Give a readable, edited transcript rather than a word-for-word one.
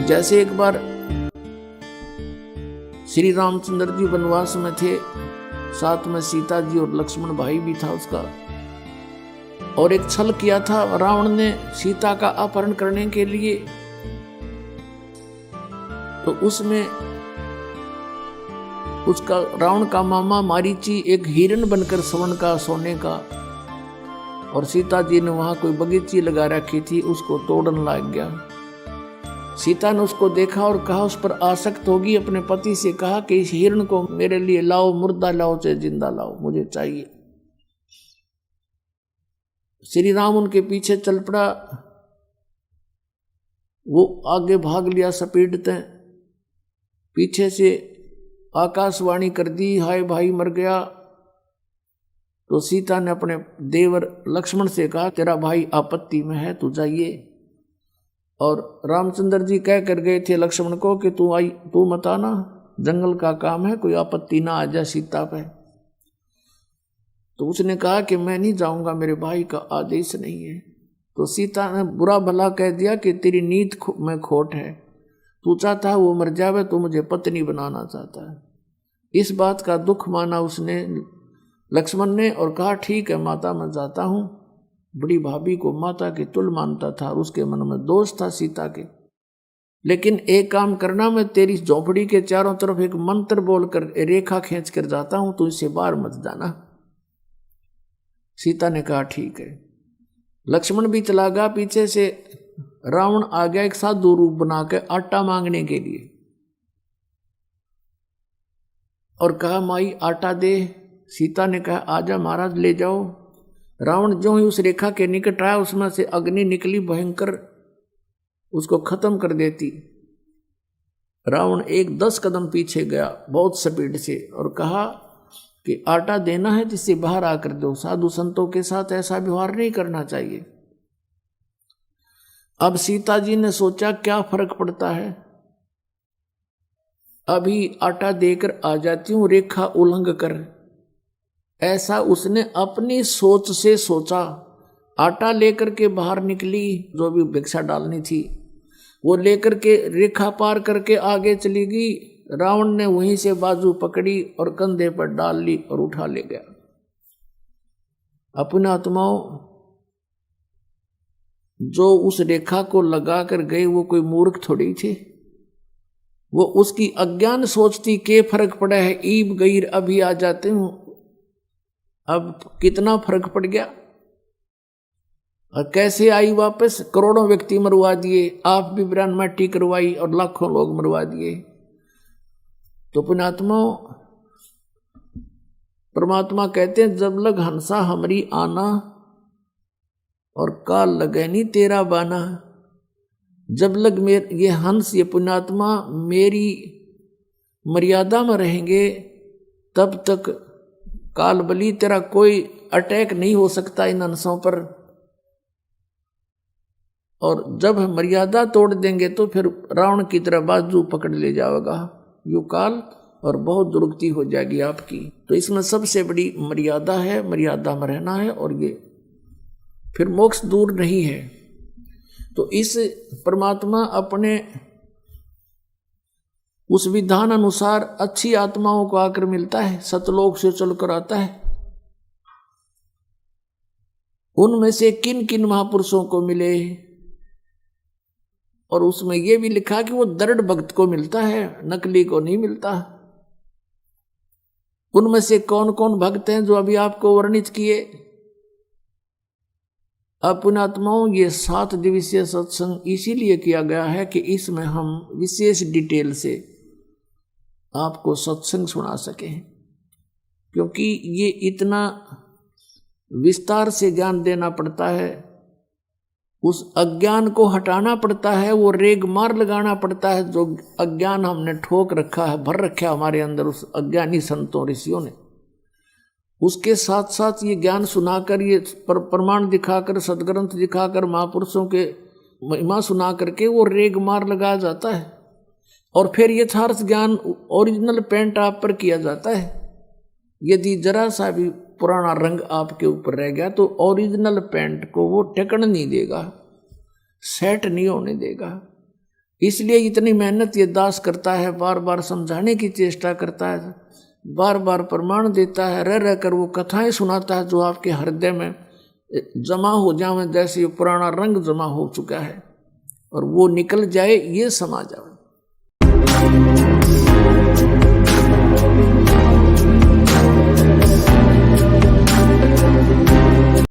जैसे एक बार श्री रामचंद्र जी वनवास में थे, साथ में सीता जी और लक्ष्मण भाई भी था उसका, और एक छल किया था रावण ने सीता का अपहरण करने के लिए। तो उसमें उसका रावण का मामा मारीची एक हिरण बनकर स्वर्ण का, सोने का, और सीता जी ने वहां कोई बगीची लगा रखी थी, उसको तोड़न लग गया। सीता ने उसको देखा और कहा, उस पर आसक्त होगी, अपने पति से कहा कि इस हिरण को मेरे लिए लाओ, मुर्दा लाओ चाहे जिंदा लाओ, मुझे चाहिए। श्री राम उनके पीछे चल पड़ा, वो आगे भाग लिया सपेटते, पीछे से आकाशवाणी कर दी, हाय भाई मर गया। तो सीता ने अपने देवर लक्ष्मण से कहा, तेरा भाई आपत्ति में है, तू जाइए। और रामचंद्र जी कह कर गए थे लक्ष्मण को कि तू मत आना, जंगल का काम है, कोई आपत्ति ना आ जाए सीता पे। तो उसने कहा कि मैं नहीं जाऊंगा, मेरे भाई का आदेश नहीं है। तो सीता ने बुरा भला कह दिया कि तेरी नीत में खोट है, तू चाहता है वो मर जावे, तो मुझे पत्नी बनाना चाहता है। इस बात का दुख माना उसने, लक्ष्मण ने, और कहा ठीक है माता, मैं जाता हूं। बड़ी भाभी को माता के तुल मानता था और उसके मन में दोष था सीता के। लेकिन एक काम करना, मैं तेरी झोपड़ी के चारों तरफ एक मंत्र बोलकर रेखा खींच कर जाता हूं, तू इससे बाहर मत जाना। सीता ने कहा ठीक है। लक्ष्मण भी चला गया पीछे से। रावण आ गया एक साधु रूप बना के आटा मांगने के लिए, और कहा माई आटा दे। सीता ने कहा आजा महाराज, ले जाओ। रावण जो ही उस रेखा के निकट आया, उसमें से अग्नि निकली भयंकर, उसको खत्म कर देती। रावण एक 10 कदम पीछे गया बहुत स्पीड से, और कहा कि आटा देना है जिससे बाहर आकर दो, साधु संतों के साथ ऐसा व्यवहार नहीं करना चाहिए। अब सीता जी ने सोचा क्या फर्क पड़ता है, अभी आटा देकर आ जाती हूं रेखा उल्लंघ कर। ऐसा उसने अपनी सोच से सोचा। आटा लेकर के बाहर निकली, जो भी भिक्षा डालनी थी वो लेकर के रेखा पार करके आगे चली गई। रावण ने वहीं से बाजू पकड़ी और कंधे पर डाल ली और उठा ले गया। अपने आत्माओं, जो उस रेखा को लगा कर गए वो कोई मूर्ख थोड़ी थे, वो उसकी अज्ञान सोचती के फर्क पड़ा है, ईब गईर अभी आ जाते हूं। अब कितना फर्क पड़ गया, और कैसे आई वापस। करोड़ों व्यक्ति मरवा दिए, आप भी ब्रांड माटी करवाई और लाखों लोग मरवा दिए। तो पुण्यात्मा, परमात्मा कहते हैं जब लग हंसा हमारी आना, और काल लगे नहीं तेरा बाना। जब लग ये हंस, ये पुण्यात्मा मेरी मर्यादा में रहेंगे, तब तक काल बली तेरा कोई अटैक नहीं हो सकता इन हंसों पर। और जब मर्यादा तोड़ देंगे तो फिर रावण की तरह बाजू पकड़ ले जाएगा यू काल, और बहुत दुर्गति हो जाएगी आपकी। तो इसमें सबसे बड़ी मर्यादा है, मर्यादा में रहना है, और ये फिर मोक्ष दूर नहीं है। तो इस परमात्मा अपने उस विधान अनुसार अच्छी आत्माओं को आकर मिलता है, सतलोक से चलकर आता है। उनमें से किन किन महापुरुषों को मिले, और उसमें यह भी लिखा कि वो दृढ़ भक्त को मिलता है, नकली को नहीं मिलता। उनमें से कौन कौन भक्त हैं जो अभी आपको वर्णित किए। पुण्यात्माओं, ये 7 दिवसीय सत्संग इसीलिए किया गया है कि इसमें हम विशेष डिटेल से आपको सत्संग सुना सकें, क्योंकि ये इतना विस्तार से ज्ञान देना पड़ता है, उस अज्ञान को हटाना पड़ता है, वो रेग मार लगाना पड़ता है जो अज्ञान हमने ठोक रखा है, भर रखा है हमारे अंदर उस अज्ञानी संतों ऋषियों ने। उसके साथ साथ ये ज्ञान सुनाकर, ये प्रमाण दिखाकर, सदग्रंथ दिखाकर, महापुरुषों के महिमा सुना करके वो रेग मार लगाया जाता है, और फिर यथार्थ ज्ञान ओरिजिनल पेंट आप पर किया जाता है। यदि जरा सा भी पुराना रंग आपके ऊपर रह गया तो ओरिजिनल पेंट को वो टेकन नहीं देगा, सेट नहीं होने देगा। इसलिए इतनी मेहनत ये दास करता है, बार बार समझाने की चेष्टा करता है, बार बार प्रमाण देता है, रह रह कर वो कथाएं सुनाता है जो आपके हृदय में जमा हो जाए, जैसे पुराना रंग जमा हो चुका है और वो निकल जाए, ये समा जाए।